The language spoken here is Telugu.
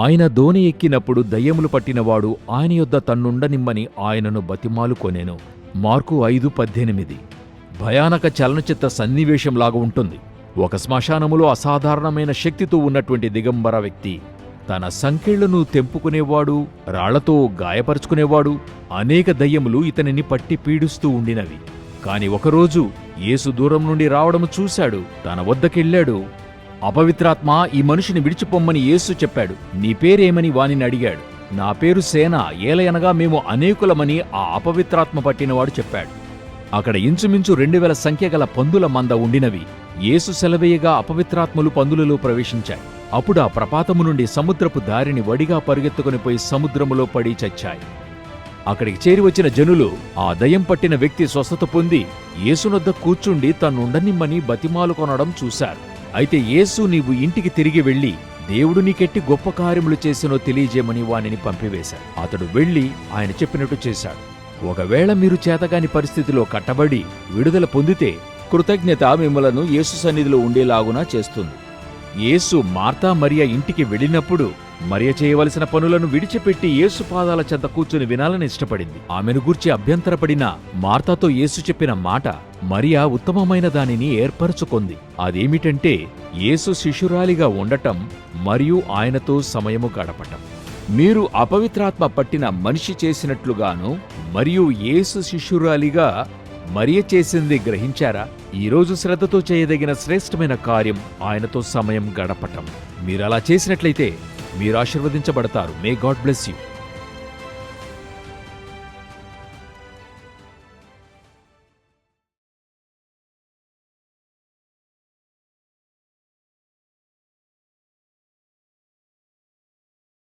ఆయన దోణి ఎక్కినప్పుడు దయ్యములు పట్టినవాడు ఆయన యొద్ద తన్నుండనిమ్మని ఆయనను బతిమాలుకొనెను. మార్కు 5:18. భయానక చలనచిత్ర సన్నివేశంలాగా ఉంటుంది. ఒక శ్మశానములో అసాధారణమైన శక్తితో ఉన్నటువంటి దిగంబర వ్యక్తి తన సంకెళ్లను తెంపుకునేవాడు, రాళ్లతో గాయపరుచుకునేవాడు. అనేక దయ్యములు ఇతనిని పట్టి పీడిస్తూ ఉండినవి. కాని ఒకరోజు యేసు దూరం నుండి రావడము చూశాడు. తన వద్దకెళ్ళాడు. అపవిత్రాత్మ, ఈ మనిషిని విడిచిపొమ్మని యేసు చెప్పాడు. నీ పేరేమని వానిని అడిగాడు. నా పేరు సేన, ఏలయనగా మేము అనేకులమని ఆ అపవిత్రాత్మ పట్టినవాడు చెప్పాడు. అక్కడ ఇంచుమించు 2000 సంఖ్యగల పందుల మంద ఉండినవి. యేసు సెలవేయగా అపవిత్రాత్మలు పందులలో ప్రవేశించాయి. అప్పుడు ఆ ప్రపాతము నుండి సముద్రపు దారిని వడిగా పరుగెత్తుకుని పోయి సముద్రములో పడి చచ్చాయి. అక్కడికి చేరి వచ్చిన జనులు ఆ దయ్యం పట్టిన వ్యక్తి స్వస్థత పొంది యేసునొద్ద కూర్చుండి తన్నుండనిమ్మని బతిమాలుకొనడం చూశారు. అయితే యేసు, నీవు ఇంటికి తిరిగి వెళ్లి దేవుడు నీకెట్టి గొప్ప కార్యములు చేసినో తెలియజేయమని వానిని పంపివేశాడు. అతడు వెళ్లి ఆయన చెప్పినట్టు చేశాడు. ఒకవేళ మీరు చేతగాని పరిస్థితిలో కట్టబడి విడుదల పొందితే కృతజ్ఞత మిమ్మలను యేసు సన్నిధిలో ఉండేలాగున చేస్తుంది. యేసు మార్తా మరియ ఇంటికి వెళ్ళినప్పుడు మరియ చేయవలసిన పనులను విడిచిపెట్టి యేసు పాదాల చెంత కూర్చుని వినాలని ఇష్టపడింది. ఆమెను గూర్చి అభ్యంతరపడిన మార్తాతో యేసు చెప్పిన మాట మరియ ఉత్తమమైన దానిని ఏర్పరచుకొంది. అదేమిటంటే యేసు శిష్యురాలిగా ఉండటం మరియు ఆయనతో సమయము గడపటం. మీరు అపవిత్రాత్మ పట్టిన మనిషి చేసినట్లుగాను మరియు యేసు శిష్యురాలిగా మరియ చేసింది గ్రహించారా? ఈరోజు శ్రద్ధతో చేయదగిన శ్రేష్టమైన కార్యం ఆయనతో సమయం గడపటం. మీరలా చేసినట్లయితే మీరు ఆశీర్వదించబడతారు. May God bless you.